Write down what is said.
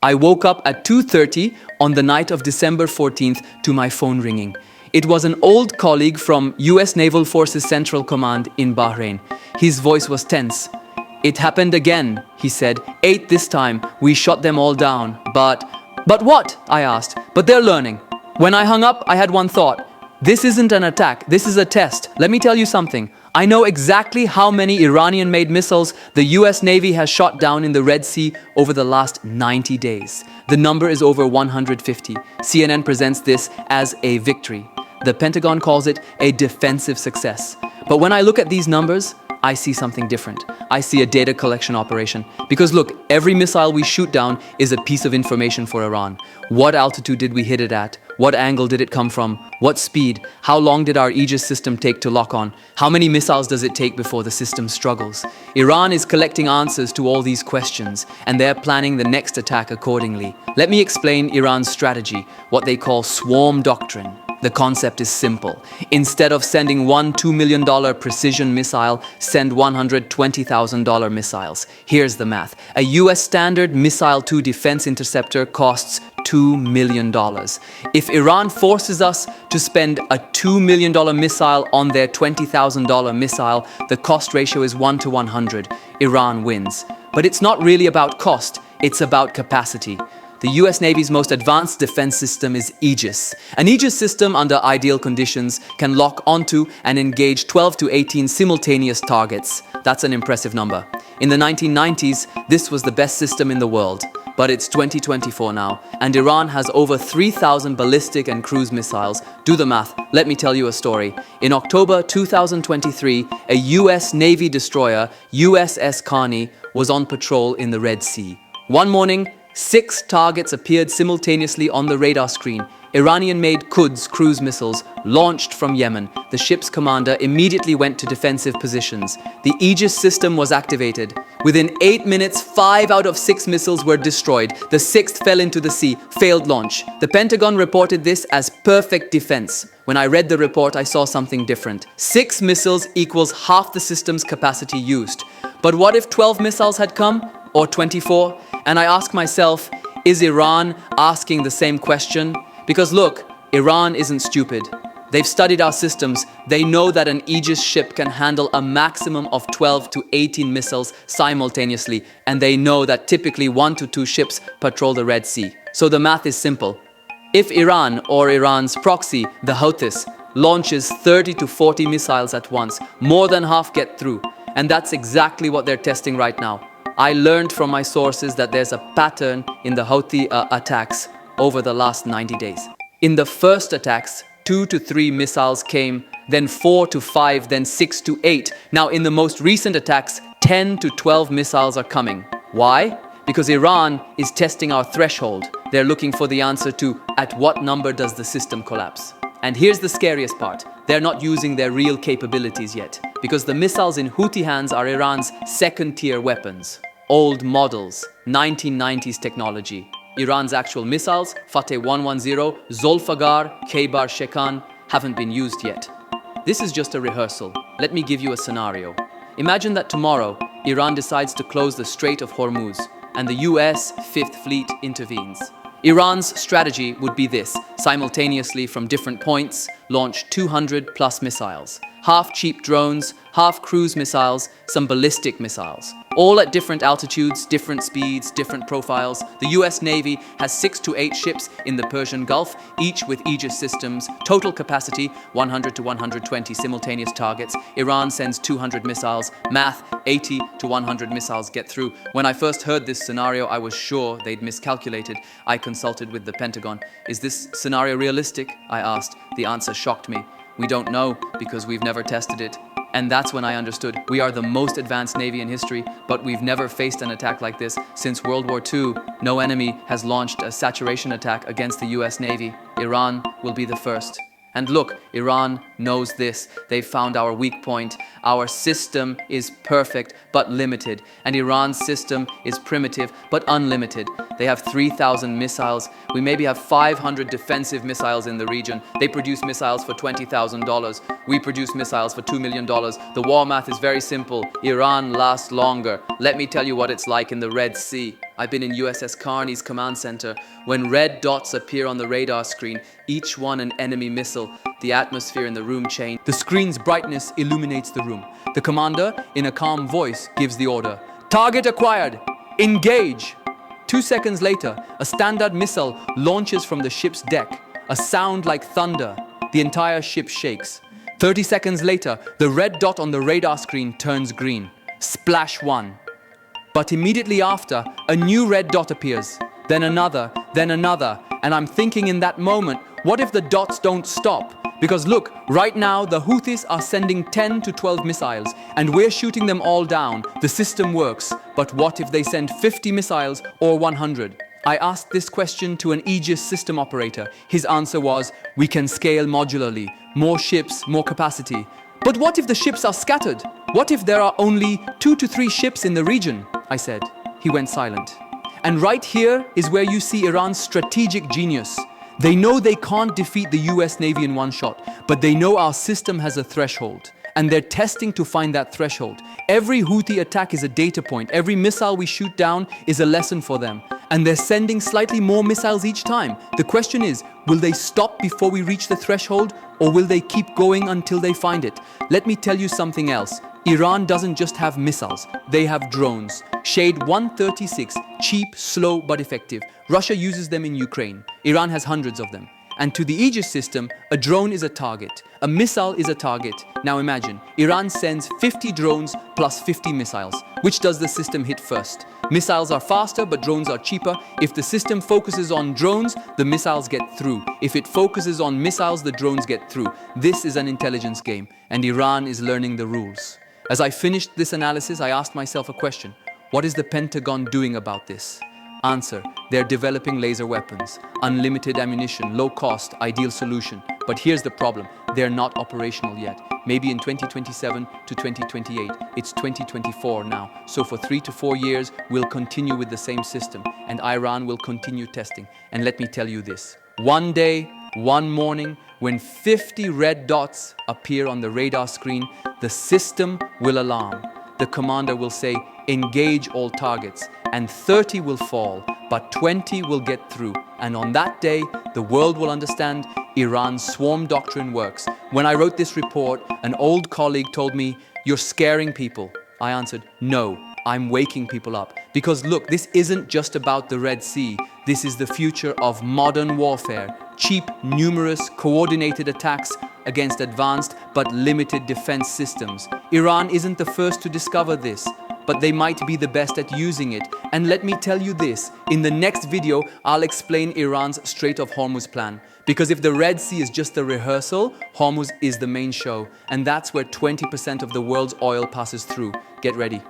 I woke up at 2:30 on the night of December 14th to my phone ringing. It was an old colleague from US Naval Forces Central Command in Bahrain. His voice was tense. "It happened again," he said. "8 this time. We shot them all down. But what?" I asked. "But they're learning." When I hung up, I had one thought. This isn't an attack. This is a test. Let me tell you something. I know exactly how many Iranian-made missiles the US Navy has shot down in the Red Sea over the last 90 days. The number is over 150. CNN presents this as a victory. The Pentagon calls it a defensive success. But when I look at these numbers, I see something different. I see a data collection operation. Because look, every missile we shoot down is a piece of information for Iran. What altitude did we hit it at? What angle did it come from? What speed? How long did our Aegis system take to lock on? How many missiles does it take before the system struggles? Iran is collecting answers to all these questions, and they're planning the next attack accordingly. Let me explain Iran's strategy, what they call swarm doctrine. The concept is simple. Instead of sending one $2 million precision missile, send $120,000 missiles. Here's the math. A US standard missile-to defense interceptor costs $2 million. If Iran forces us to spend a $2 million missile on their $20,000 missile, the cost ratio is 1 to 100. Iran wins. But it's not really about cost, it's about capacity. The US Navy's most advanced defense system is Aegis. An Aegis system, under ideal conditions, can lock onto and engage 12 to 18 simultaneous targets. That's an impressive number. In the 1990s, this was the best system in the world. But it's 2024 now, and Iran has over 3,000 ballistic and cruise missiles. Do the math. Let me tell you a story. In October 2023, a US Navy destroyer, USS Carney, was on patrol in the Red Sea. One morning, 6 targets appeared simultaneously on the radar screen. Iranian-made Quds cruise missiles launched from Yemen. The ship's commander immediately went to defensive positions. The Aegis system was activated. Within 8 minutes, 5 out of 6 missiles were destroyed. The 6th fell into the sea, failed launch. The Pentagon reported this as perfect defense. When I read the report, I saw something different. 6 missiles equals half the system's capacity used. But what if 12 missiles had come? Or 24? And I ask myself, is Iran asking the same question? Because look, Iran isn't stupid. They've studied our systems. They know that an Aegis ship can handle a maximum of 12 to 18 missiles simultaneously. And they know that typically 1 to 2 ships patrol the Red Sea. So the math is simple. If Iran, or Iran's proxy, the Houthis, launches 30 to 40 missiles at once, more than half get through. And that's exactly what they're testing right now. I learned from my sources that there's a pattern in the Houthi attacks over the last 90 days. In the first attacks, 2 to 3 missiles came, then 4 to 5, then 6 to 8. Now in the most recent attacks, 10 to 12 missiles are coming. Why? Because Iran is testing our threshold. They're looking for the answer to, at what number does the system collapse? And here's the scariest part. They're not using their real capabilities yet, because the missiles in Houthi hands are Iran's second-tier weapons. Old models, 1990s technology. Iran's actual missiles, Fateh 110, Zolfagar, Khaybar Shekan, haven't been used yet. This is just a rehearsal. Let me give you a scenario. Imagine that tomorrow, Iran decides to close the Strait of Hormuz, and the US Fifth Fleet intervenes. Iran's strategy would be this: simultaneously from different points, launch 200 plus missiles. Half cheap drones, half cruise missiles, some ballistic missiles. All at different altitudes, different speeds, different profiles. The US Navy has 6 to 8 ships in the Persian Gulf, each with Aegis systems. Total capacity, 100 to 120 simultaneous targets. Iran sends 200 missiles. Math, 80 to 100 missiles get through. When I first heard this scenario, I was sure they'd miscalculated. I consulted with the Pentagon. Is this scenario realistic? I asked. The answer shocked me. We don't know because we've never tested it. And that's when I understood we are the most advanced Navy in history, but we've never faced an attack like this. Since World War II, no enemy has launched a saturation attack against the US Navy. Iran will be the first. And look, Iran knows this. They've found our weak point. Our system is perfect but limited, and Iran's system is primitive but unlimited. They have 3,000 missiles. We maybe have 500 defensive missiles in the region. They produce missiles for $20,000. We produce missiles for $2 million. The war math is very simple. Iran lasts longer. Let me tell you what it's like in the Red Sea. I've been in USS Carney's command center. When red dots appear on the radar screen, each one an enemy missile, the atmosphere in the room changes. The screen's brightness illuminates the room. The commander, in a calm voice, gives the order. Target acquired! Engage! 2 seconds later, a Standard missile launches from the ship's deck. A sound like thunder. The entire ship shakes. 30 seconds later, the red dot on the radar screen turns green. Splash 1. But immediately after, a new red dot appears. Then another, and I'm thinking in that moment, what if the dots don't stop? Because look, right now the Houthis are sending 10 to 12 missiles, and we're shooting them all down. The system works, but what if they send 50 missiles or 100? I asked this question to an Aegis system operator. His answer was, we can scale modularly, more ships, more capacity. But what if the ships are scattered? What if there are only 2 to 3 ships in the region? I said. He went silent. And right here is where you see Iran's strategic genius. They know they can't defeat the US Navy in one shot, but they know our system has a threshold. And they're testing to find that threshold. Every Houthi attack is a data point. Every missile we shoot down is a lesson for them. And they're sending slightly more missiles each time. The question is, will they stop before we reach the threshold, or will they keep going until they find it? Let me tell you something else. Iran doesn't just have missiles, they have drones. Shade 136, cheap, slow, but effective. Russia uses them in Ukraine. Iran has hundreds of them. And to the Aegis system, a drone is a target. A missile is a target. Now imagine, Iran sends 50 drones plus 50 missiles. Which does the system hit first? Missiles are faster, but drones are cheaper. If the system focuses on drones, the missiles get through. If it focuses on missiles, the drones get through. This is an intelligence game, and Iran is learning the rules. As I finished this analysis, I asked myself a question. What is the Pentagon doing about this? Answer, they're developing laser weapons, unlimited ammunition, low cost, ideal solution. But here's the problem, they're not operational yet. Maybe in 2027 to 2028, it's 2024 now. So for 3 to 4 years, we'll continue with the same system, and Iran will continue testing. And let me tell you this, one day, one morning, when 50 red dots appear on the radar screen, the system will alarm. The commander will say, engage all targets, and 30 will fall, but 20 will get through. And on that day, the world will understand Iran's swarm doctrine works. When I wrote this report, an old colleague told me, you're scaring people. I answered, no, I'm waking people up. Because look, this isn't just about the Red Sea. This is the future of modern warfare. Cheap, numerous, coordinated attacks against advanced but limited defense systems. Iran isn't the first to discover this, but they might be the best at using it. And let me tell you this, in the next video, I'll explain Iran's Strait of Hormuz plan. Because if the Red Sea is just the rehearsal, Hormuz is the main show. And that's where 20% of the world's oil passes through. Get ready.